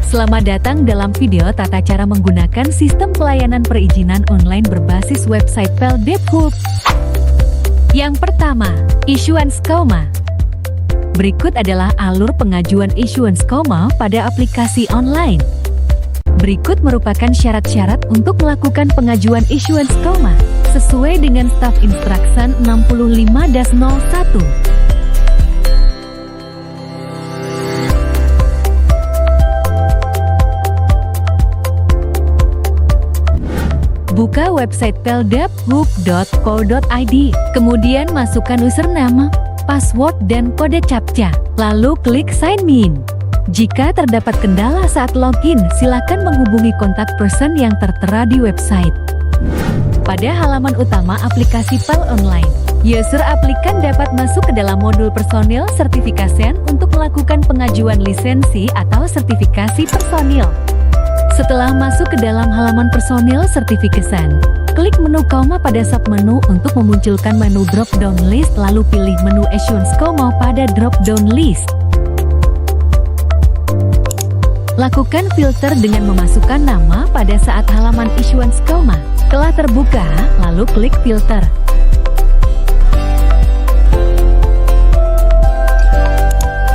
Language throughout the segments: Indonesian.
Selamat datang dalam video tata cara menggunakan sistem pelayanan perizinan online berbasis website PLDEP-Hub. Yang pertama, issuance KOMA. Berikut adalah alur pengajuan issuance KOMA pada aplikasi online. Berikut merupakan syarat-syarat untuk melakukan pengajuan issuance KOMA sesuai dengan Staff Instruction 65-01. Buka website pldep.hub.co.id, kemudian masukkan username, password, dan kode CAPTCHA, lalu klik sign in. Jika terdapat kendala saat login, silakan menghubungi kontak person yang tertera di website. Pada halaman utama aplikasi PEL Online, user aplikan dapat masuk ke dalam modul personil certification untuk melakukan pengajuan lisensi atau sertifikasi personil. Setelah masuk ke dalam halaman personil certification, klik menu KOMA pada submenu untuk memunculkan menu drop-down list, lalu pilih menu issuance KOMA pada drop-down list. Lakukan filter dengan memasukkan nama pada saat halaman issuance KOMA telah terbuka, lalu klik filter.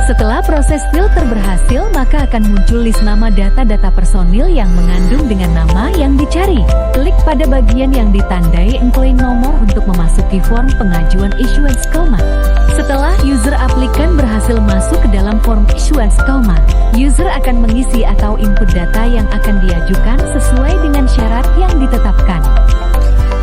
Setelah proses filter berhasil, maka akan muncul list nama data-data personil yang mengandung dengan nama yang dicari. Klik pada bagian yang ditandai include nomor untuk memasuki form pengajuan issuance KOMA. Setelah user aplikan berhasil masuk ke dalam form issuance KOMA, user akan mengisi atau input data yang akan diajukan sesuai dengan syarat yang ditetapkan.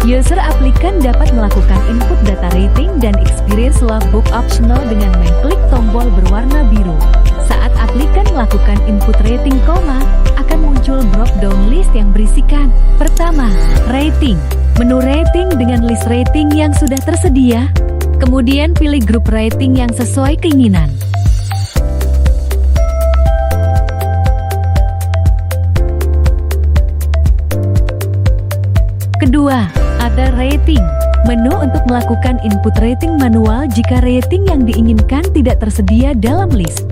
User aplikan dapat melakukan input data rating dan experience logbook optional dengan mengklik tombol berwarna biru. Saat aplikan melakukan input rating KOMA, akan muncul drop-down list yang berisikan: pertama, rating, menu rating dengan list rating yang sudah tersedia. Kemudian pilih grup rating yang sesuai keinginan. Kedua, ada rating, menu untuk melakukan input rating manual jika rating yang diinginkan tidak tersedia dalam list.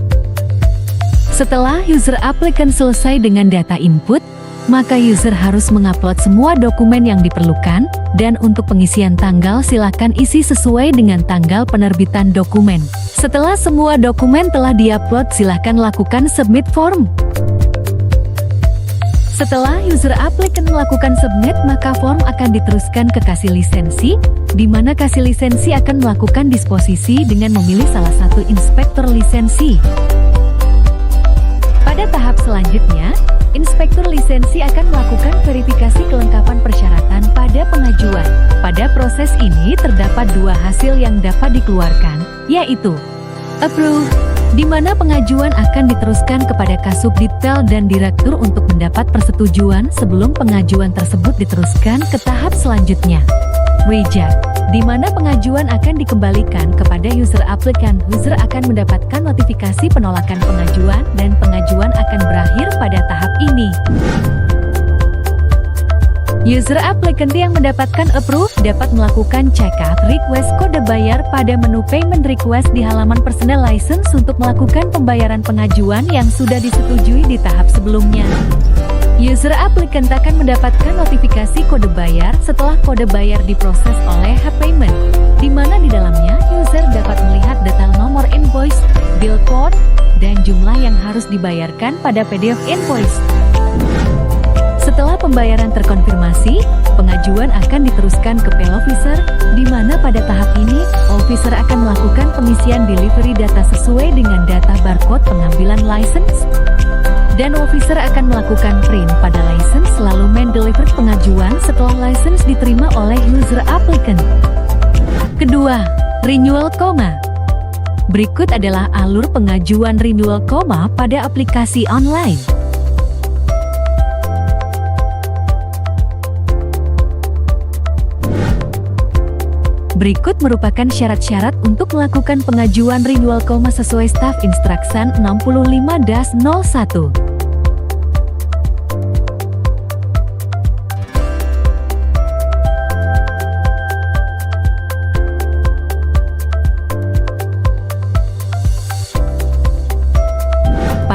Setelah user applicant selesai dengan data input, maka user harus mengupload semua dokumen yang diperlukan, dan untuk pengisian tanggal silakan isi sesuai dengan tanggal penerbitan dokumen. Setelah semua dokumen telah diupload, silakan lakukan submit form. Setelah user applicant melakukan submit, maka form akan diteruskan ke kasih lisensi, di mana kasih lisensi akan melakukan disposisi dengan memilih salah satu inspektur lisensi. Pada tahap selanjutnya, inspektur lisensi akan melakukan verifikasi kelengkapan persyaratan pada pengajuan. Pada proses ini terdapat dua hasil yang dapat dikeluarkan, yaitu approve, di mana pengajuan akan diteruskan kepada Kasubdit PEL dan Direktur untuk mendapat persetujuan sebelum pengajuan tersebut diteruskan ke tahap selanjutnya. Reject, di mana pengajuan akan dikembalikan kepada user applicant. User akan mendapatkan notifikasi penolakan pengajuan dan pengajuan akan berakhir pada tahap ini. User applicant yang mendapatkan approve dapat melakukan check-out request kode bayar pada menu payment request di halaman personal license untuk melakukan pembayaran pengajuan yang sudah disetujui di tahap sebelumnya. User applicant akan mendapatkan notifikasi kode bayar setelah kode bayar diproses oleh H-Payment, di mana di dalamnya user dapat melihat detail nomor invoice, bill code, dan jumlah yang harus dibayarkan pada PDF invoice. Setelah pembayaran terkonfirmasi, pengajuan akan diteruskan ke PEL Officer, di mana pada tahap ini, Officer akan melakukan pengisian delivery data sesuai dengan data barcode pengambilan license. Dan Officer akan melakukan print pada license lalu men-deliver pengajuan setelah license diterima oleh user applicant. Kedua, renewal KOMA. Berikut adalah alur pengajuan renewal KOMA pada aplikasi online. Berikut merupakan syarat-syarat untuk melakukan pengajuan renewal KOMA sesuai Staff Instruction 65-01.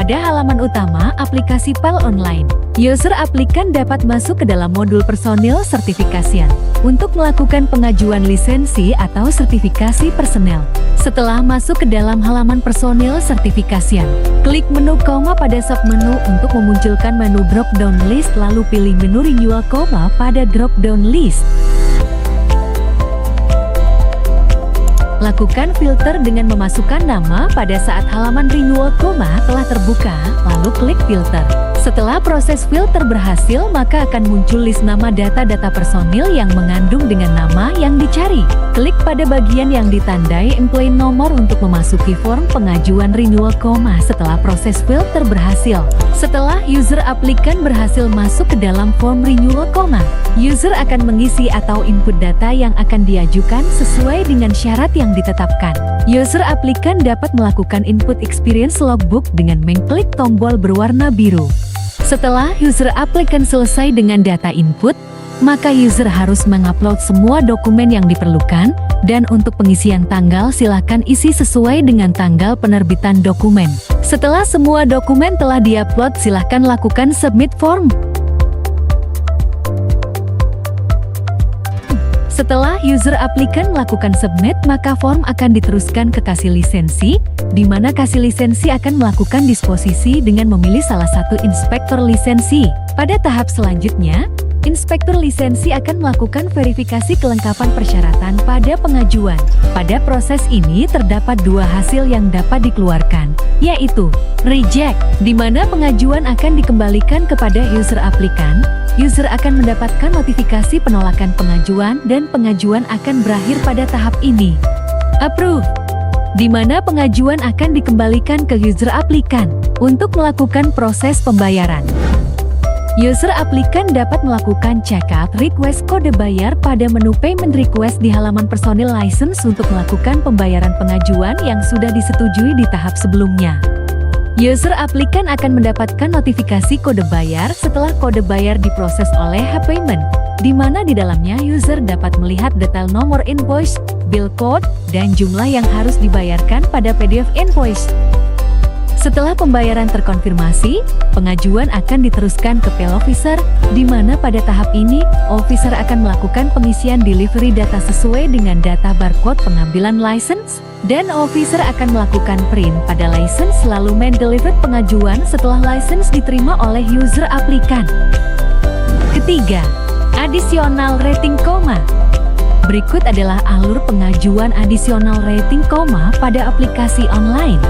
Pada halaman utama aplikasi PAL Online, user aplikan dapat masuk ke dalam modul personil sertifikasian untuk melakukan pengajuan lisensi atau sertifikasi personel. Setelah masuk ke dalam halaman personil sertifikasian, klik menu koma pada submenu untuk memunculkan menu drop-down list, lalu pilih menu renewal koma pada drop-down list. Lakukan filter dengan memasukkan nama pada saat halaman renewal koma telah terbuka, lalu klik filter. Setelah proses filter berhasil, maka akan muncul list nama data-data personil yang mengandung dengan nama yang dicari. Klik pada bagian yang ditandai employee nomor untuk memasuki form pengajuan renewal koma setelah proses filter berhasil. Setelah user aplikan berhasil masuk ke dalam form renewal koma, user akan mengisi atau input data yang akan diajukan sesuai dengan syarat yang ditetapkan. User aplikan dapat melakukan input experience logbook dengan mengklik tombol berwarna biru. Setelah user aplikan selesai dengan data input, maka user harus mengupload semua dokumen yang diperlukan, dan untuk pengisian tanggal silakan isi sesuai dengan tanggal penerbitan dokumen. Setelah semua dokumen telah diupload, silakan lakukan submit form. Setelah user aplikan melakukan submit, maka form akan diteruskan ke kasih lisensi, di mana kasih lisensi akan melakukan disposisi dengan memilih salah satu inspektur lisensi. Pada tahap selanjutnya, inspektur lisensi akan melakukan verifikasi kelengkapan persyaratan pada pengajuan. Pada proses ini terdapat dua hasil yang dapat dikeluarkan, yaitu reject, di mana pengajuan akan dikembalikan kepada user aplikan. User akan mendapatkan notifikasi penolakan pengajuan dan pengajuan akan berakhir pada tahap ini. Approve, di mana pengajuan akan dikembalikan ke user aplikan untuk melakukan proses pembayaran. User aplikan dapat melakukan checkout request kode bayar pada menu payment request di halaman personil license untuk melakukan pembayaran pengajuan yang sudah disetujui di tahap sebelumnya. User aplikan akan mendapatkan notifikasi kode bayar setelah kode bayar diproses oleh H-Payment, di mana di dalamnya user dapat melihat detail nomor invoice, bill code, dan jumlah yang harus dibayarkan pada PDF invoice. Setelah pembayaran terkonfirmasi, pengajuan akan diteruskan ke PAL Officer, di mana pada tahap ini, Officer akan melakukan pengisian delivery data sesuai dengan data barcode pengambilan license, dan Officer akan melakukan print pada license lalu man-delivered pengajuan setelah license diterima oleh user aplikan. Ketiga, additional rating koma. Berikut adalah alur pengajuan additional rating koma pada aplikasi online.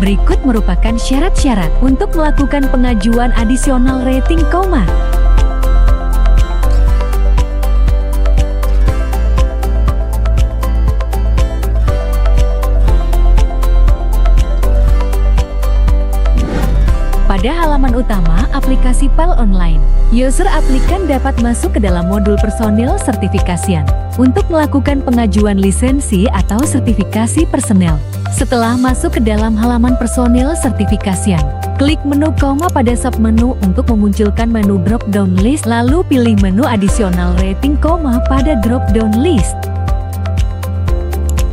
Berikut merupakan syarat-syarat untuk melakukan pengajuan additional rating koma. Pada halaman utama aplikasi PAL Online, user aplikan dapat masuk ke dalam modul personil sertifikasian untuk melakukan pengajuan lisensi atau sertifikasi personel. Setelah masuk ke dalam halaman personil sertifikasian, klik menu koma pada submenu untuk memunculkan menu drop-down list, lalu pilih menu additional rating koma pada drop-down list.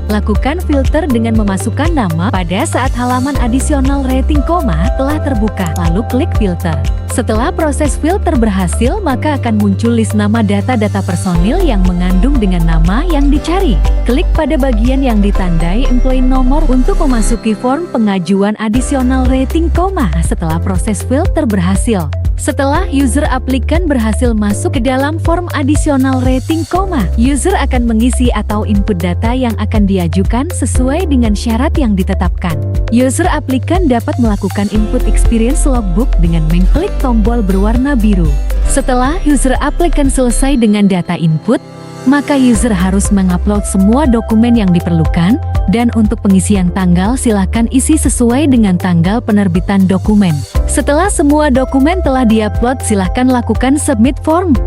Lakukan filter dengan memasukkan nama pada saat halaman additional rating koma telah terbuka, lalu klik filter. Setelah proses filter berhasil, maka akan muncul list nama data-data personil yang mengandung dengan nama yang dicari. Klik pada bagian yang ditandai employee nomor untuk memasuki form pengajuan additional rating koma setelah proses filter berhasil. Setelah user aplikan berhasil masuk ke dalam form additional rating koma, user akan mengisi atau input data yang akan diajukan sesuai dengan syarat yang ditetapkan. User aplikan dapat melakukan input experience logbook dengan mengklik tombol berwarna biru. Setelah user aplikan selesai dengan data input, maka user harus mengupload semua dokumen yang diperlukan, dan untuk pengisian tanggal silakan isi sesuai dengan tanggal penerbitan dokumen. Setelah semua dokumen telah diupload, silakan lakukan submit form.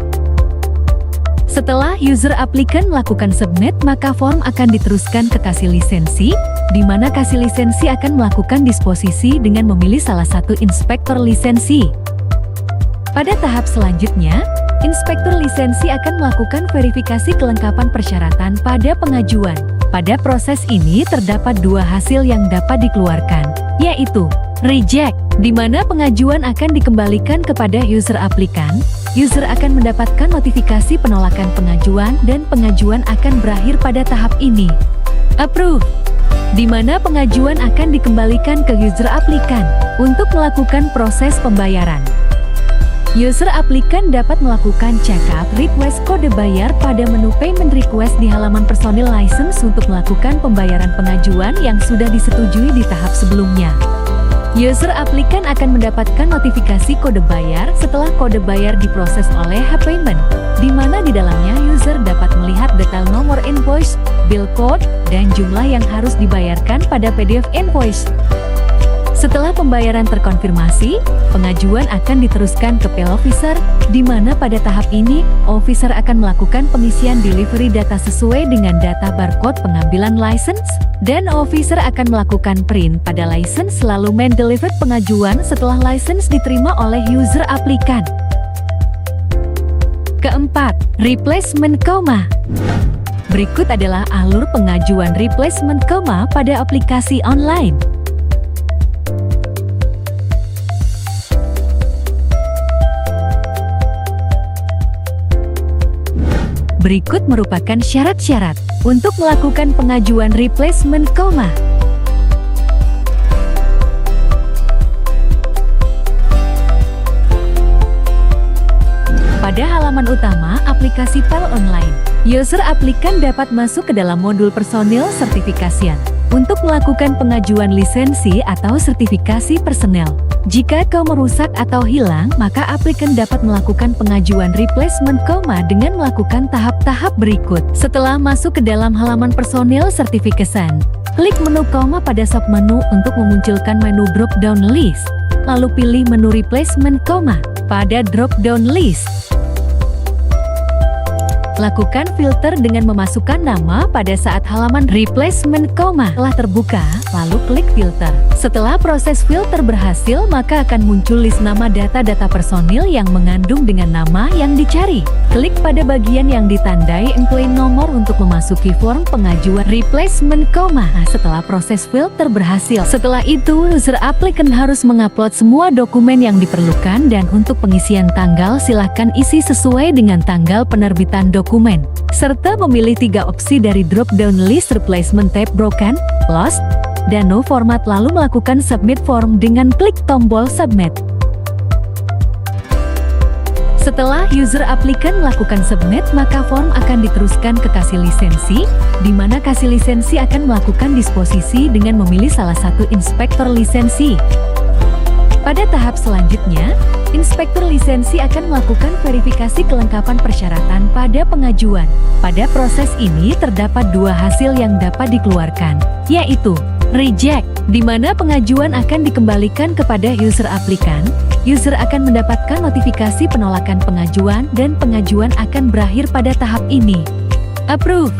Setelah user aplikan melakukan submit, maka form akan diteruskan ke kasih lisensi, di mana kasih lisensi akan melakukan disposisi dengan memilih salah satu inspektur lisensi. Pada tahap selanjutnya, Inspektur lisensi akan melakukan verifikasi kelengkapan persyaratan pada pengajuan. Pada proses ini terdapat dua hasil yang dapat dikeluarkan, yaitu reject, di mana pengajuan akan dikembalikan kepada user aplikan. User akan mendapatkan notifikasi penolakan pengajuan dan pengajuan akan berakhir pada tahap ini. Approve, di mana pengajuan akan dikembalikan ke user aplikan untuk melakukan proses pembayaran. User aplikan dapat melakukan check-up request kode bayar pada menu payment request di halaman personil license untuk melakukan pembayaran pengajuan yang sudah disetujui di tahap sebelumnya. User aplikan akan mendapatkan notifikasi kode bayar setelah kode bayar diproses oleh H-Payment, di mana di dalamnya user dapat melihat detail nomor invoice, bill code, dan jumlah yang harus dibayarkan pada PDF invoice. Setelah pembayaran terkonfirmasi, pengajuan akan diteruskan ke Pay Officer, di mana pada tahap ini, Officer akan melakukan pengisian delivery data sesuai dengan data barcode pengambilan license, dan Officer akan melakukan print pada license lalu man-delivered pengajuan setelah license diterima oleh user aplikan. Keempat, replacement comma. Berikut adalah alur pengajuan replacement comma pada aplikasi online. Berikut merupakan syarat-syarat untuk melakukan pengajuan replacement comma. Pada halaman utama aplikasi file online, user aplikan dapat masuk ke dalam modul personil sertifikasian untuk melakukan pengajuan lisensi atau sertifikasi personel. Jika kaum merusak atau hilang, maka aplikan dapat melakukan pengajuan replacement comma dengan melakukan tahap-tahap berikut. Setelah masuk ke dalam halaman personil sertifikasian, klik menu koma pada submenu untuk memunculkan menu drop-down list. Lalu pilih menu replacement comma pada drop-down list. Lakukan filter dengan memasukkan nama pada saat halaman replacement comma telah terbuka, lalu klik filter. Setelah proses filter berhasil, maka akan muncul list nama data-data personil yang mengandung dengan nama yang dicari. Klik pada bagian yang ditandai include nomor untuk memasuki form pengajuan replacement comma. Setelah proses filter berhasil, setelah itu user applicant harus mengupload semua dokumen yang diperlukan, dan untuk pengisian tanggal silakan isi sesuai dengan tanggal penerbitan dokumen, serta memilih 3 opsi dari drop-down list replacement type broken, lost, dan no format, lalu melakukan submit form dengan klik tombol submit. Setelah user aplikan melakukan submit, maka form akan diteruskan ke kasih lisensi, di mana kasih lisensi akan melakukan disposisi dengan memilih salah satu inspektor lisensi. Pada tahap selanjutnya, inspektur lisensi akan melakukan verifikasi kelengkapan persyaratan pada pengajuan. Pada proses ini terdapat 2 hasil yang dapat dikeluarkan, yaitu reject, di mana pengajuan akan dikembalikan kepada user aplikan. User akan mendapatkan notifikasi penolakan pengajuan dan pengajuan akan berakhir pada tahap ini. Approve,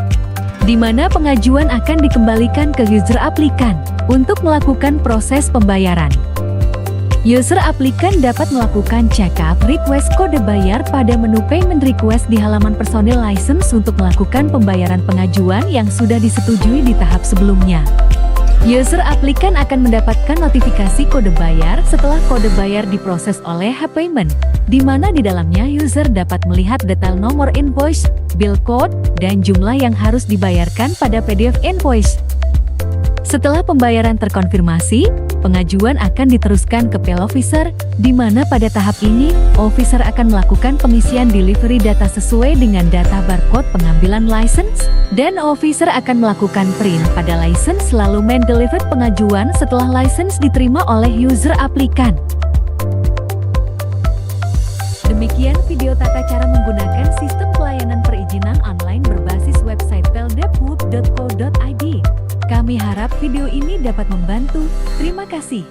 di mana pengajuan akan dikembalikan ke user aplikan untuk melakukan proses pembayaran. User aplikan dapat melakukan check-up request kode bayar pada menu payment request di halaman personil license untuk melakukan pembayaran pengajuan yang sudah disetujui di tahap sebelumnya. User aplikan akan mendapatkan notifikasi kode bayar setelah kode bayar diproses oleh H-Payment, di mana di dalamnya user dapat melihat detail nomor invoice, bill code, dan jumlah yang harus dibayarkan pada PDF invoice. Setelah pembayaran terkonfirmasi, pengajuan akan diteruskan ke Pay Officer, di mana pada tahap ini, Officer akan melakukan pengisian delivery data sesuai dengan data barcode pengambilan license, dan Officer akan melakukan print pada license lalu man-delivered pengajuan setelah license diterima oleh user aplikan. Demikian video tata cara menggunakan sistem pelayanan perizinan online berbasis website peldebhub.co.id. Kami harap video ini dapat membantu. Terima kasih.